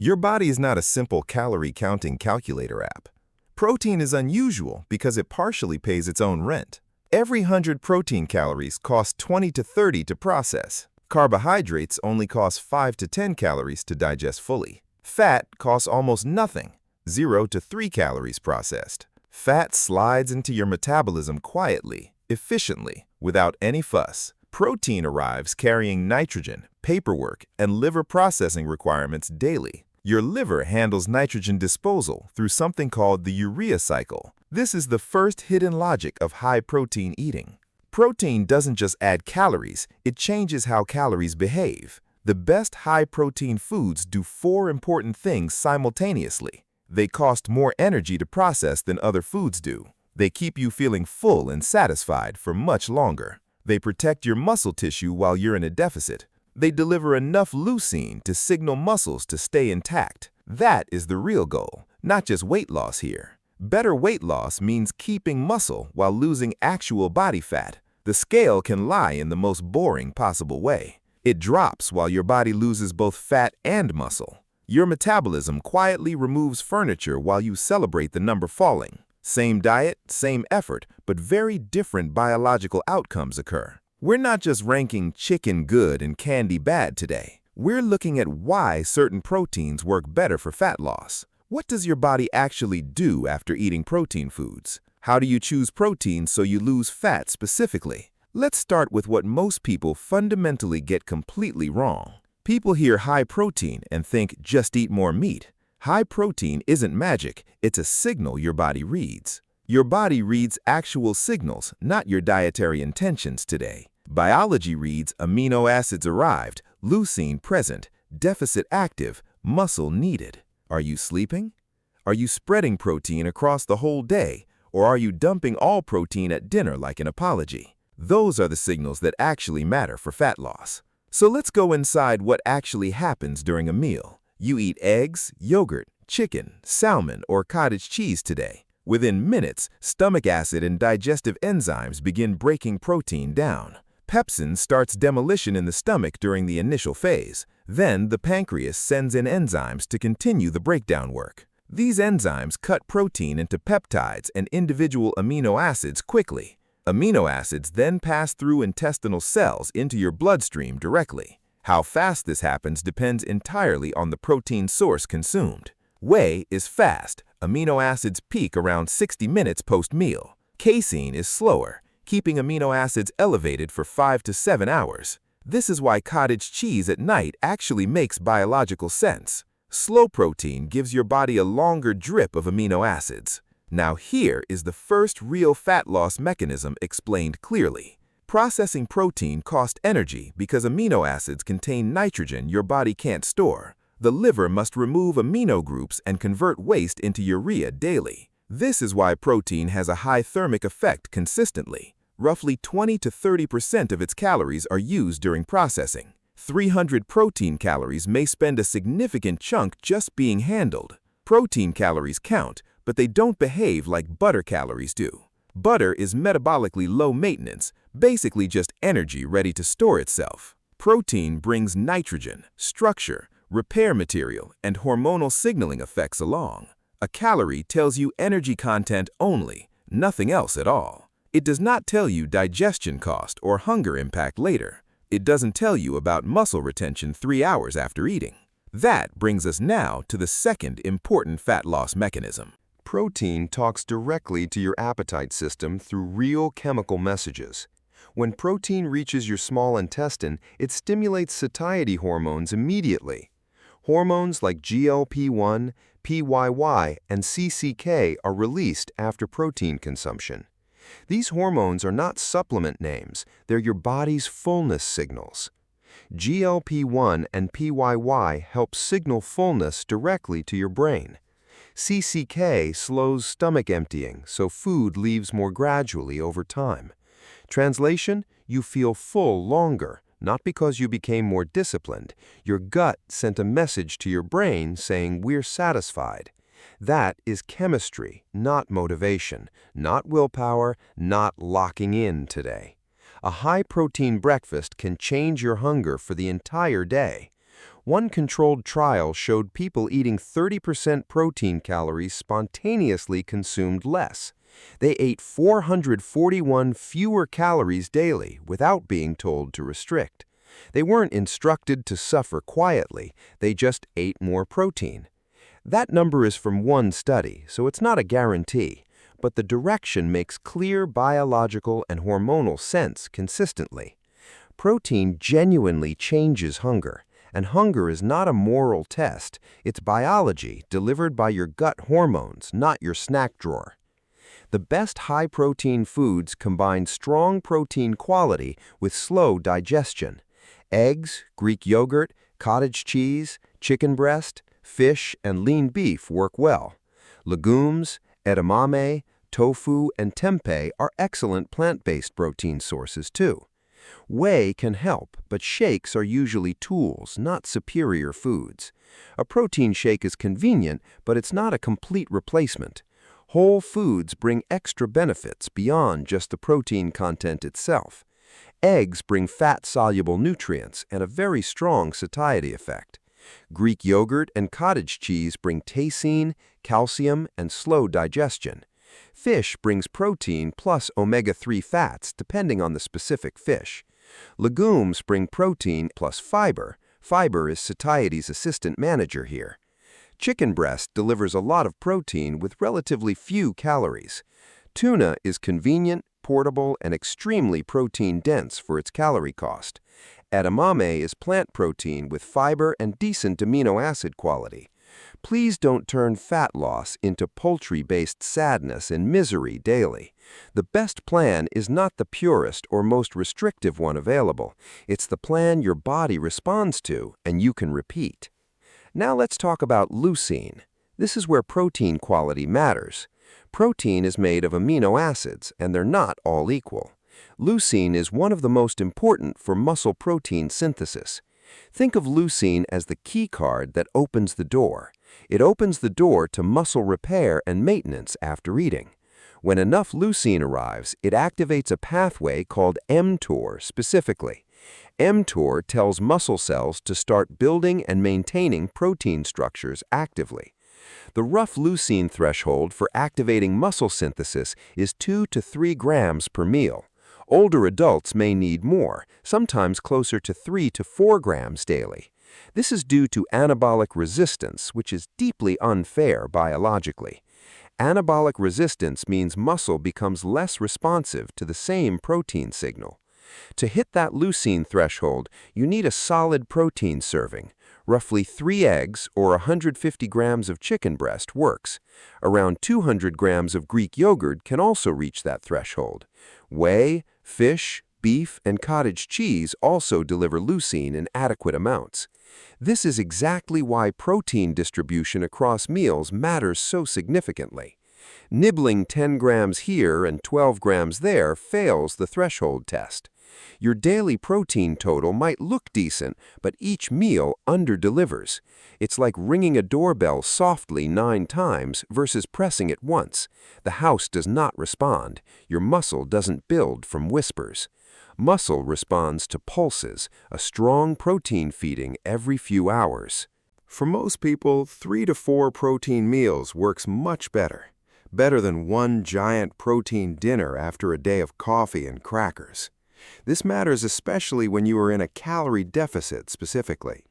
Your body is not a simple calorie counting calculator app. Protein is unusual because it partially pays its own rent. Every 100 protein calories costs 20 to 30 to process. Carbohydrates only cost 5 to 10 calories to digest fully. Fat costs almost nothing, 0 to 3 calories processed. Fat slides into your metabolism quietly, efficiently, without any fuss. Protein arrives carrying nitrogen, paperwork, and liver processing requirements daily. Your liver handles nitrogen disposal through something called the urea cycle. This is the first hidden logic of high-protein eating. Protein doesn't just add calories, it changes how calories behave. The best high-protein foods do 4 important things simultaneously. They cost more energy to process than other foods do. They keep you feeling full and satisfied for much longer. They protect your muscle tissue while you're in a deficit. They deliver enough leucine to signal muscles to stay intact. That is the real goal, not just weight loss here. Better weight loss means keeping muscle while losing actual body fat. The scale can lie in the most boring possible way. It drops while your body loses both fat and muscle. Your metabolism quietly removes furniture while you celebrate the number falling. Same diet, same effort, but very different biological outcomes occur. We're not just ranking chicken good and candy bad today. We're looking at why certain proteins work better for fat loss. What does your body actually do after eating protein foods? How do you choose proteins so you lose fat specifically? Let's start with what most people fundamentally get completely wrong. People hear high protein and think just eat more meat. High protein isn't magic, it's a signal your body reads. Your body reads actual signals, not your dietary intentions today. Biology reads amino acids arrived, leucine present, deficit active, muscle needed. Are you sleeping? Are you spreading protein across the whole day? Or are you dumping all protein at dinner like an apology? Those are the signals that actually matter for fat loss. So let's go inside what actually happens during a meal. You eat eggs, yogurt, chicken, salmon, or cottage cheese today. Within minutes, stomach acid and digestive enzymes begin breaking protein down. Pepsin starts demolition in the stomach during the initial phase. Then the pancreas sends in enzymes to continue the breakdown work. These enzymes cut protein into peptides and individual amino acids quickly. Amino acids then pass through intestinal cells into your bloodstream directly. How fast this happens depends entirely on the protein source consumed. Whey is fast. Amino acids peak around 60 minutes post-meal. Casein is slower, keeping amino acids elevated for 5 to 7 hours. This is why cottage cheese at night actually makes biological sense. Slow protein gives your body a longer drip of amino acids. Now here is the first real fat loss mechanism explained clearly. Processing protein costs energy because amino acids contain nitrogen your body can't store. The liver must remove amino groups and convert waste into urea daily. This is why protein has a high thermic effect consistently. Roughly 20 to 30% of its calories are used during processing. 300 protein calories may spend a significant chunk just being handled. Protein calories count, but they don't behave like butter calories do. Butter is metabolically low maintenance, basically just energy ready to store itself. Protein brings nitrogen, structure, repair material, and hormonal signaling effects along. A calorie tells you energy content only, nothing else at all. It does not tell you digestion cost or hunger impact later. It doesn't tell you about muscle retention 3 hours after eating. That brings us now to the second important fat loss mechanism. Protein talks directly to your appetite system through real chemical messages. When protein reaches your small intestine, it stimulates satiety hormones immediately. Hormones like GLP-1, PYY, and CCK are released after protein consumption. These hormones are not supplement names, they're your body's fullness signals. GLP-1 and PYY help signal fullness directly to your brain. CCK slows stomach emptying, so food leaves more gradually over time. Translation: you feel full longer, not because you became more disciplined. Your gut sent a message to your brain saying, "We're satisfied." That is chemistry, not motivation, not willpower, not locking in today. A high-protein breakfast can change your hunger for the entire day. One controlled trial showed people eating 30% protein calories spontaneously consumed less. They ate 441 fewer calories daily without being told to restrict. They weren't instructed to suffer quietly, they just ate more protein. That number is from one study, so it's not a guarantee, but the direction makes clear biological and hormonal sense consistently. Protein genuinely changes hunger, and hunger is not a moral test, it's biology delivered by your gut hormones, not your snack drawer. The best high-protein foods combine strong protein quality with slow digestion. Eggs, Greek yogurt, cottage cheese, chicken breast, fish, and lean beef work well. Legumes, edamame, tofu, and tempeh are excellent plant-based protein sources too. Whey can help, but shakes are usually tools, not superior foods. A protein shake is convenient, but it's not a complete replacement. Whole foods bring extra benefits beyond just the protein content itself. Eggs bring fat-soluble nutrients and a very strong satiety effect. Greek yogurt and cottage cheese bring casein, calcium, and slow digestion. Fish brings protein plus omega-3 fats depending on the specific fish. Legumes bring protein plus fiber. Fiber is satiety's assistant manager here. Chicken breast delivers a lot of protein with relatively few calories. Tuna is convenient, portable, and extremely protein-dense for its calorie cost. Edamame is plant protein with fiber and decent amino acid quality. Please don't turn fat loss into poultry-based sadness and misery daily. The best plan is not the purest or most restrictive one available. It's the plan your body responds to and you can repeat. Now let's talk about leucine. This is where protein quality matters. Protein is made of amino acids, and they're not all equal. Leucine is one of the most important for muscle protein synthesis. Think of leucine as the key card that opens the door. It opens the door to muscle repair and maintenance after eating. When enough leucine arrives, it activates a pathway called mTOR specifically. mTOR tells muscle cells to start building and maintaining protein structures actively. The rough leucine threshold for activating muscle synthesis is 2 to 3 grams per meal. Older adults may need more, sometimes closer to 3 to 4 grams daily. This is due to anabolic resistance, which is deeply unfair biologically. Anabolic resistance means muscle becomes less responsive to the same protein signal. To hit that leucine threshold, you need a solid protein serving. Roughly 3 eggs or 150 grams of chicken breast works. Around 200 grams of Greek yogurt can also reach that threshold. Whey, fish, beef, and cottage cheese also deliver leucine in adequate amounts. This is exactly why protein distribution across meals matters so significantly. Nibbling 10 grams here and 12 grams there fails the threshold test. Your daily protein total might look decent, but each meal underdelivers. It's like ringing a doorbell softly 9 times versus pressing it once. The house does not respond. Your muscle doesn't build from whispers. Muscle responds to pulses, a strong protein feeding every few hours. For most people, 3 to 4 protein meals works much better. Better than one giant protein dinner after a day of coffee and crackers. This matters especially when you are in a calorie deficit specifically.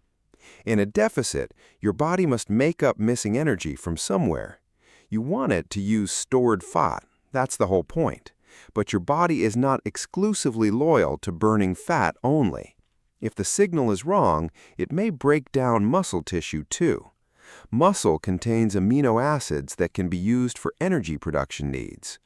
In a deficit, your body must make up missing energy from somewhere. You want it to use stored fat, that's the whole point. But your body is not exclusively loyal to burning fat only. If the signal is wrong, it may break down muscle tissue too. Muscle contains amino acids that can be used for energy production needs.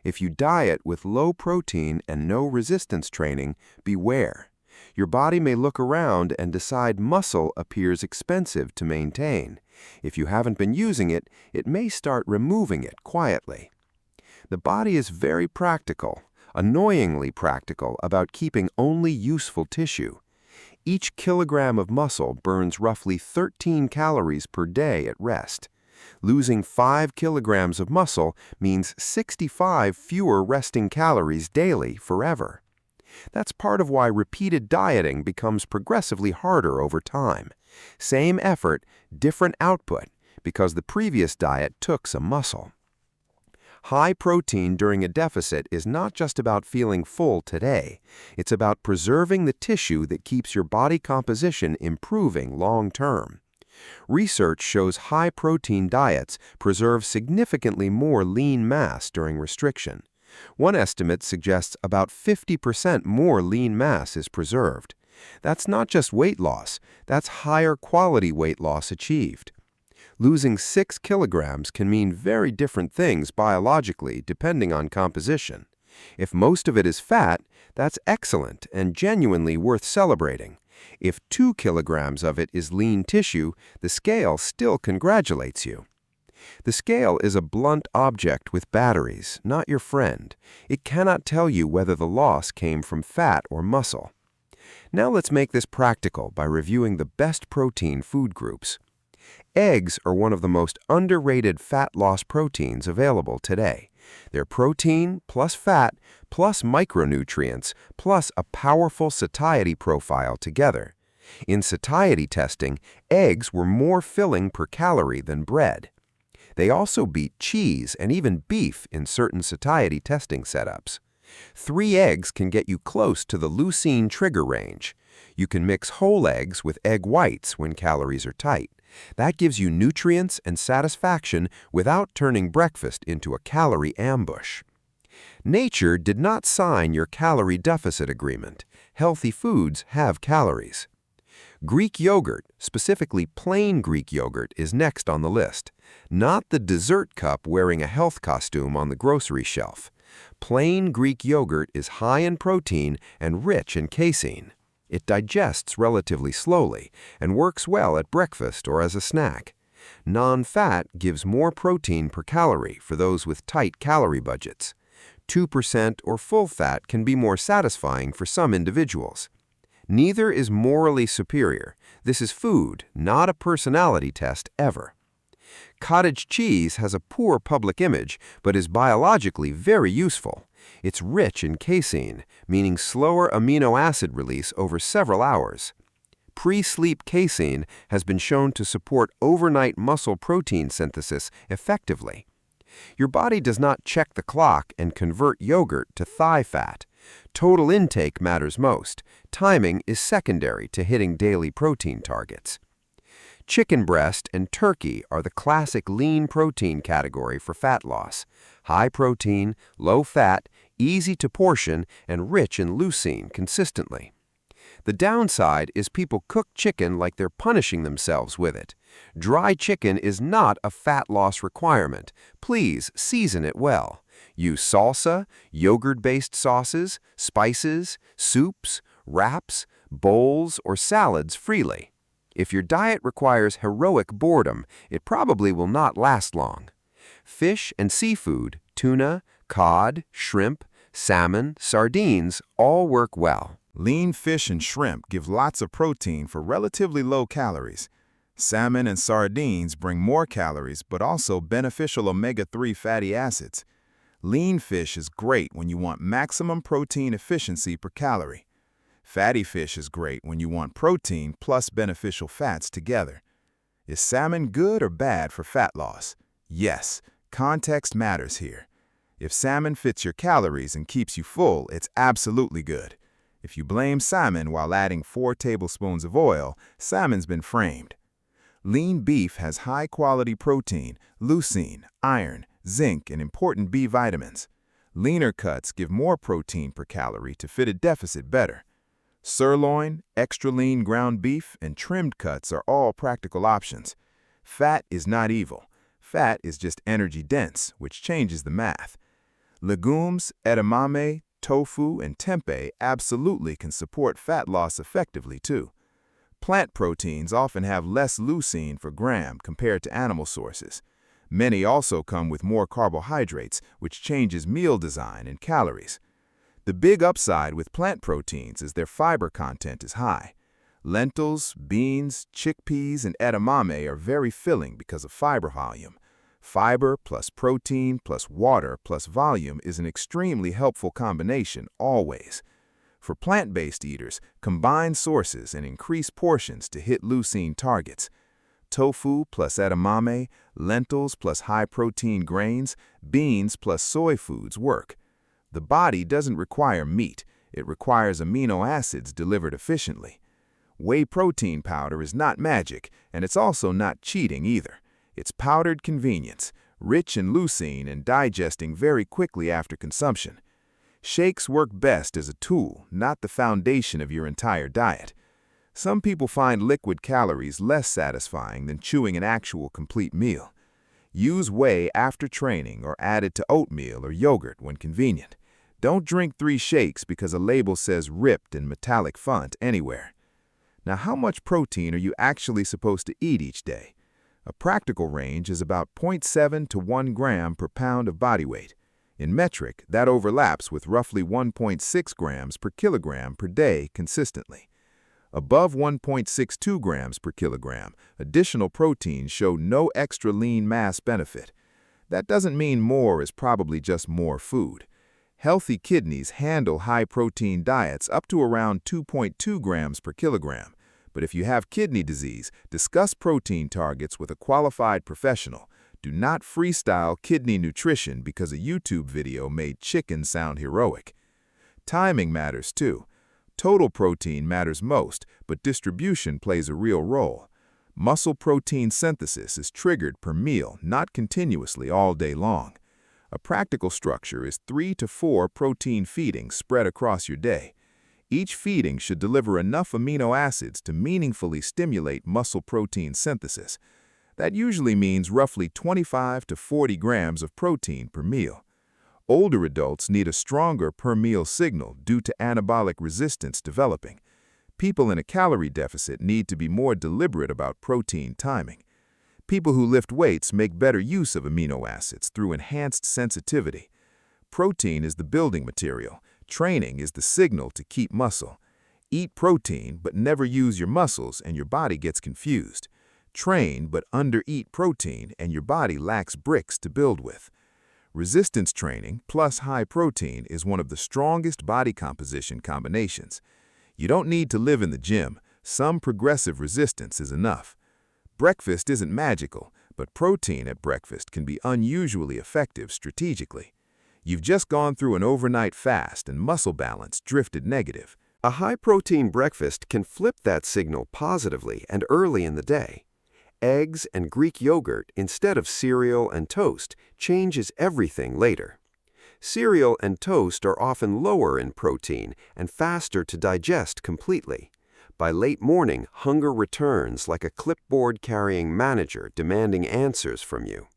If you diet with low protein and no resistance training, beware. Your body may look around and decide muscle appears expensive to maintain. If you haven't been using it, it may start removing it quietly. The body is very practical, annoyingly practical about keeping only useful tissue. Each kilogram of muscle burns roughly 13 calories per day at rest. Losing 5 kilograms of muscle means 65 fewer resting calories daily forever. That's part of why repeated dieting becomes progressively harder over time. Same effort, different output, because the previous diet took some muscle. High protein during a deficit is not just about feeling full today. It's about preserving the tissue that keeps your body composition improving long term. Research shows high protein diets preserve significantly more lean mass during restriction. One estimate suggests about 50% more lean mass is preserved. That's not just weight loss, that's higher quality weight loss achieved. Losing 6 kilograms can mean very different things biologically depending on composition. If most of it is fat, that's excellent and genuinely worth celebrating. If 2 kilograms of it is lean tissue, the scale still congratulates you. The scale is a blunt object with batteries, not your friend. It cannot tell you whether the loss came from fat or muscle. Now let's make this practical by reviewing the best protein food groups. Eggs are one of the most underrated fat loss proteins available today. They're protein plus fat plus micronutrients plus a powerful satiety profile together. In satiety testing, eggs were more filling per calorie than bread. They also beat cheese and even beef in certain satiety testing setups. 3 eggs can get you close to the leucine trigger range. You can mix whole eggs with egg whites when calories are tight. That gives you nutrients and satisfaction without turning breakfast into a calorie ambush. Nature did not sign your calorie deficit agreement. Healthy foods have calories. Greek yogurt, specifically plain Greek yogurt, is next on the list. Not the dessert cup wearing a health costume on the grocery shelf. Plain Greek yogurt is high in protein and rich in casein. It digests relatively slowly and works well at breakfast or as a snack. Non-fat gives more protein per calorie for those with tight calorie budgets. 2% or full fat can be more satisfying for some individuals. Neither is morally superior. This is food, not a personality test ever. Cottage cheese has a poor public image, but is biologically very useful. It's rich in casein, meaning slower amino acid release over several hours. Pre-sleep casein has been shown to support overnight muscle protein synthesis effectively. Your body does not check the clock and convert yogurt to thigh fat. Total intake matters most. Timing is secondary to hitting daily protein targets. Chicken breast and turkey are the classic lean protein category for fat loss. High protein, low fat, easy to portion, and rich in leucine consistently. The downside is people cook chicken like they're punishing themselves with it. Dry chicken is not a fat loss requirement. Please season it well. Use salsa, yogurt-based sauces, spices, soups, wraps, bowls, or salads freely. If your diet requires heroic boredom, it probably will not last long. Fish and seafood, tuna, cod, shrimp, salmon, sardines all work well. Lean fish and shrimp give lots of protein for relatively low calories. Salmon and sardines bring more calories but also beneficial omega-3 fatty acids. Lean fish is great when you want maximum protein efficiency per calorie. Fatty fish is great when you want protein plus beneficial fats together. Is salmon good or bad for fat loss? Yes, context matters here. If salmon fits your calories and keeps you full, it's absolutely good. If you blame salmon while adding 4 tablespoons of oil, salmon's been framed. Lean beef has high-quality protein, leucine, iron, zinc, and important B vitamins. Leaner cuts give more protein per calorie to fit a deficit better. Sirloin, extra lean ground beef, and trimmed cuts are all practical options. Fat is not evil. Fat is just energy-dense, which changes the math. Legumes, edamame, tofu, and tempeh absolutely can support fat loss effectively too. Plant proteins often have less leucine per gram compared to animal sources. Many also come with more carbohydrates, which changes meal design and calories. The big upside with plant proteins is their fiber content is high. Lentils, beans, chickpeas, and edamame are very filling because of fiber volume. Fiber plus protein plus water plus volume is an extremely helpful combination always. For plant-based eaters, combine sources and increase portions to hit leucine targets. Tofu plus edamame, lentils plus high-protein grains, beans plus soy foods work. The body doesn't require meat, it requires amino acids delivered efficiently. Whey protein powder is not magic, and it's also not cheating either. It's powdered convenience, rich in leucine and digesting very quickly after consumption. Shakes work best as a tool, not the foundation of your entire diet. Some people find liquid calories less satisfying than chewing an actual complete meal. Use whey after training or add it to oatmeal or yogurt when convenient. Don't drink 3 shakes because a label says ripped in metallic font anywhere. Now, how much protein are you actually supposed to eat each day? A practical range is about 0.7 to 1 gram per pound of body weight. In metric, that overlaps with roughly 1.6 grams per kilogram per day consistently. Above 1.62 grams per kilogram, additional proteins show no extra lean mass benefit. That doesn't mean more is probably just more food. Healthy kidneys handle high-protein diets up to around 2.2 grams per kilogram. But if you have kidney disease, discuss protein targets with a qualified professional. Do not freestyle kidney nutrition because a YouTube video made chicken sound heroic. Timing matters too. Total protein matters most, but distribution plays a real role. Muscle protein synthesis is triggered per meal, not continuously all day long. A practical structure is 3 to 4 protein feedings spread across your day. Each feeding should deliver enough amino acids to meaningfully stimulate muscle protein synthesis. That usually means roughly 25 to 40 grams of protein per meal. Older adults need a stronger per-meal signal due to anabolic resistance developing. People in a calorie deficit need to be more deliberate about protein timing. People who lift weights make better use of amino acids through enhanced sensitivity. Protein is the building material. Training is the signal to keep muscle. Eat protein but never use your muscles and your body gets confused. Train but under-eat protein and your body lacks bricks to build with. Resistance training plus high protein is one of the strongest body composition combinations. You don't need to live in the gym. Some progressive resistance is enough. Breakfast isn't magical, but protein at breakfast can be unusually effective strategically. You've just gone through an overnight fast and muscle balance drifted negative. A high-protein breakfast can flip that signal positively and early in the day. Eggs and Greek yogurt instead of cereal and toast changes everything later. Cereal and toast are often lower in protein and faster to digest completely. By late morning, hunger returns like a clipboard-carrying manager demanding answers from you.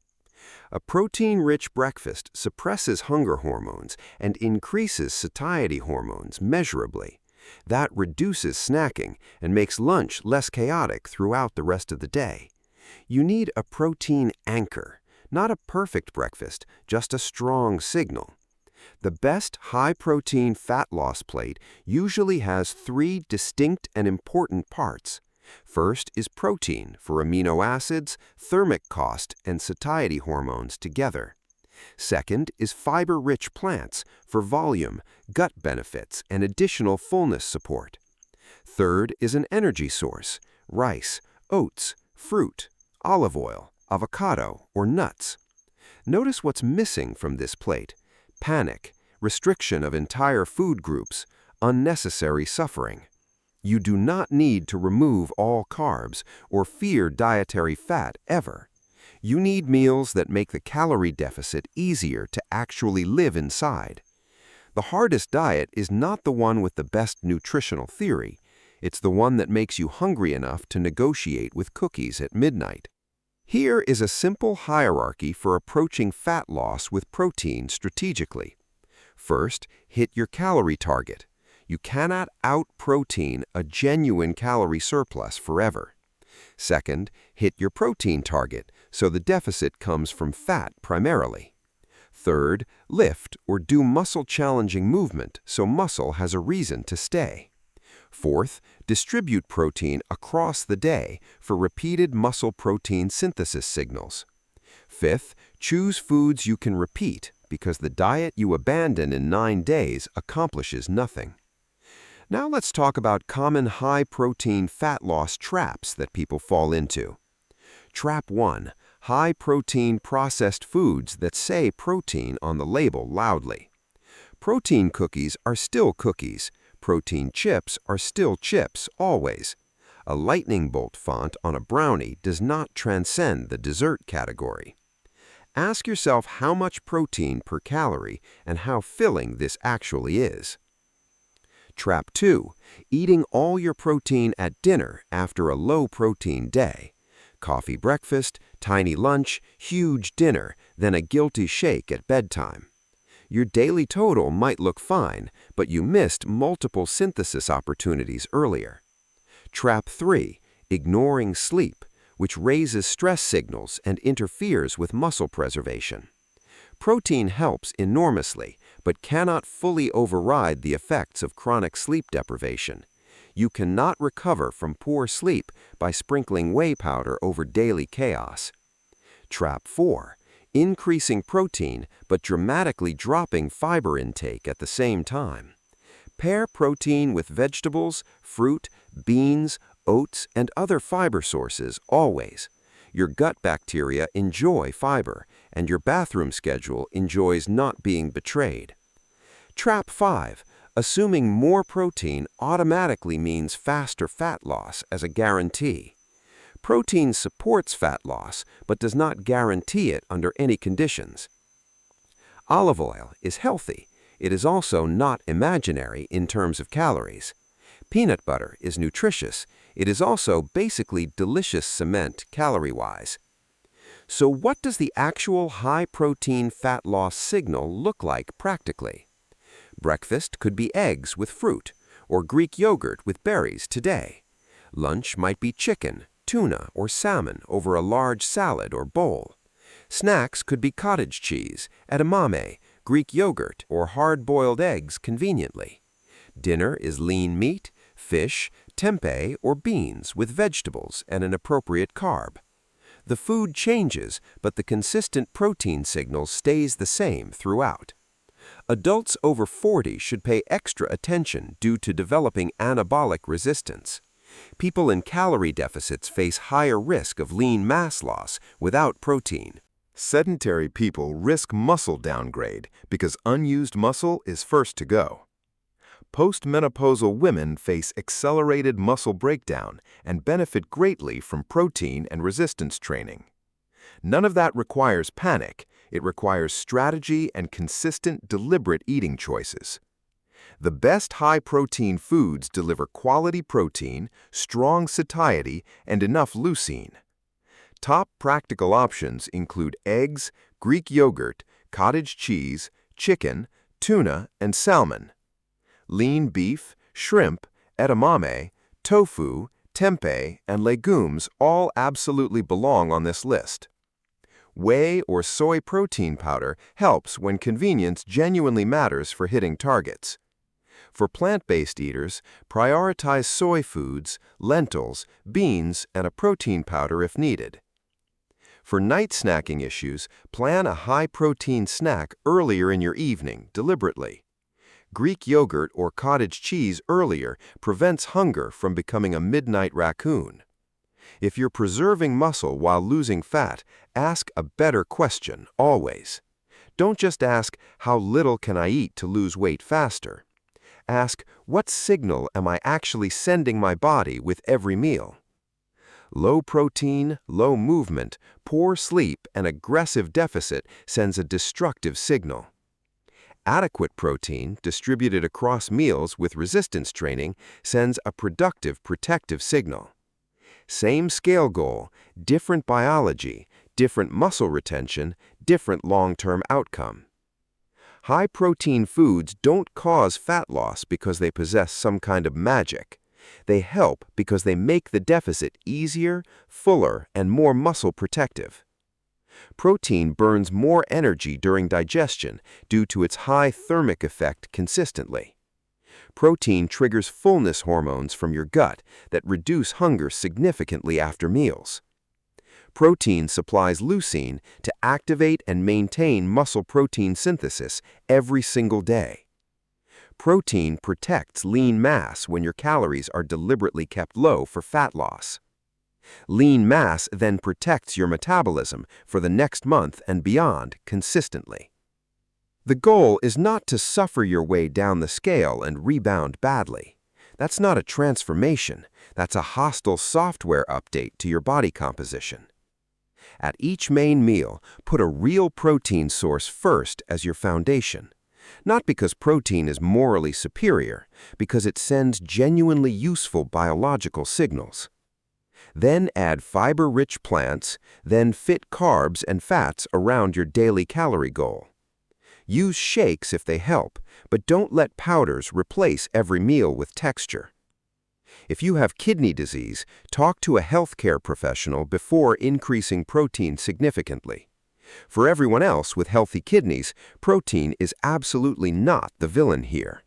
A protein-rich breakfast suppresses hunger hormones and increases satiety hormones measurably. That reduces snacking and makes lunch less chaotic throughout the rest of the day. You need a protein anchor, not a perfect breakfast, just a strong signal. The best high-protein fat loss plate usually has 3 distinct and important parts. First is protein for amino acids, thermic cost, and satiety hormones together. Second is fiber-rich plants for volume, gut benefits, and additional fullness support. Third is an energy source, rice, oats, fruit, olive oil, avocado, or nuts. Notice what's missing from this plate: panic, restriction of entire food groups, unnecessary suffering. You do not need to remove all carbs or fear dietary fat ever. You need meals that make the calorie deficit easier to actually live inside. The hardest diet is not the one with the best nutritional theory. It's the one that makes you hungry enough to negotiate with cookies at midnight. Here is a simple hierarchy for approaching fat loss with protein strategically. First, hit your calorie target. You cannot out-protein a genuine calorie surplus forever. Second, hit your protein target, so the deficit comes from fat primarily. Third, lift or do muscle-challenging movement so muscle has a reason to stay. Fourth, distribute protein across the day for repeated muscle protein synthesis signals. Fifth, choose foods you can repeat because the diet you abandon in 9 days accomplishes nothing. Now let's talk about common high-protein fat loss traps that people fall into. Trap 1. High-protein processed foods that say protein on the label loudly. Protein cookies are still cookies. Protein chips are still chips, always. A lightning bolt font on a brownie does not transcend the dessert category. Ask yourself how much protein per calorie and how filling this actually is. Trap 2. Eating all your protein at dinner after a low-protein day. Coffee breakfast, tiny lunch, huge dinner, then a guilty shake at bedtime. Your daily total might look fine, but you missed multiple synthesis opportunities earlier. Trap 3. Ignoring sleep, which raises stress signals and interferes with muscle preservation. Protein helps enormously, but cannot fully override the effects of chronic sleep deprivation. You cannot recover from poor sleep by sprinkling whey powder over daily chaos. Trap 4. Increasing protein but dramatically dropping fiber intake at the same time. Pair protein with vegetables, fruit, beans, oats, and other fiber sources always. Your gut bacteria enjoy fiber, and your bathroom schedule enjoys not being betrayed. Trap 5. Assuming more protein automatically means faster fat loss as a guarantee. Protein supports fat loss, but does not guarantee it under any conditions. Olive oil is healthy. It is also not imaginary in terms of calories. Peanut butter is nutritious. It is also basically delicious cement calorie-wise. So what does the actual high-protein fat loss signal look like practically? Breakfast could be eggs with fruit, or Greek yogurt with berries today. Lunch might be chicken, tuna, or salmon over a large salad or bowl. Snacks could be cottage cheese, edamame, Greek yogurt, or hard-boiled eggs conveniently. Dinner is lean meat, fish, tempeh, or beans with vegetables and an appropriate carb. The food changes, but the consistent protein signal stays the same throughout. Adults over 40 should pay extra attention due to developing anabolic resistance. People in calorie deficits face higher risk of lean mass loss without protein. Sedentary people risk muscle downgrade because unused muscle is first to go. Postmenopausal women face accelerated muscle breakdown and benefit greatly from protein and resistance training. None of that requires panic. It requires strategy and consistent, deliberate eating choices. The best high-protein foods deliver quality protein, strong satiety, and enough leucine. Top practical options include eggs, Greek yogurt, cottage cheese, chicken, tuna, and salmon. Lean beef, shrimp, edamame, tofu, tempeh, and legumes all absolutely belong on this list. Whey or soy protein powder helps when convenience genuinely matters for hitting targets. For plant-based eaters, prioritize soy foods, lentils, beans, and a protein powder if needed. For night snacking issues, plan a high-protein snack earlier in your evening, deliberately. Greek yogurt or cottage cheese earlier prevents hunger from becoming a midnight raccoon. If you're preserving muscle while losing fat, ask a better question, always. Don't just ask, how little can I eat to lose weight faster? Ask, what signal am I actually sending my body with every meal? Low protein, low movement, poor sleep, and aggressive deficit sends a destructive signal. Adequate protein, distributed across meals with resistance training, sends a productive, protective signal. Same scale goal, different biology, different muscle retention, different long-term outcome. High-protein foods don't cause fat loss because they possess some kind of magic. They help because they make the deficit easier, fuller, and more muscle protective. Protein burns more energy during digestion due to its high thermic effect consistently. Protein triggers fullness hormones from your gut that reduce hunger significantly after meals. Protein supplies leucine to activate and maintain muscle protein synthesis every single day. Protein protects lean mass when your calories are deliberately kept low for fat loss. Lean mass then protects your metabolism for the next month and beyond consistently. The goal is not to suffer your way down the scale and rebound badly. That's not a transformation, that's a hostile software update to your body composition. At each main meal, put a real protein source first as your foundation. Not because protein is morally superior, because it sends genuinely useful biological signals. Then add fiber-rich plants, then fit carbs and fats around your daily calorie goal. Use shakes if they help, but don't let powders replace every meal with texture. If you have kidney disease, talk to a healthcare professional before increasing protein significantly. For everyone else with healthy kidneys, protein is absolutely not the villain here.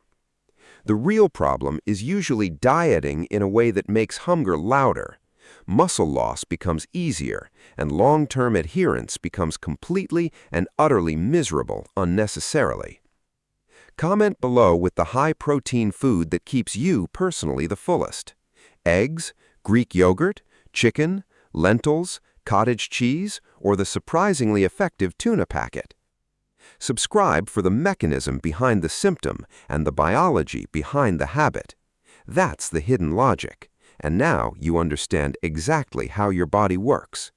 The real problem is usually dieting in a way that makes hunger louder. Muscle loss becomes easier, and long-term adherence becomes completely and utterly miserable unnecessarily. Comment below with the high-protein food that keeps you personally the fullest. Eggs, Greek yogurt, chicken, lentils, cottage cheese, or the surprisingly effective tuna packet. Subscribe for the mechanism behind the symptom and the biology behind the habit. That's the hidden logic. And now you understand exactly how your body works.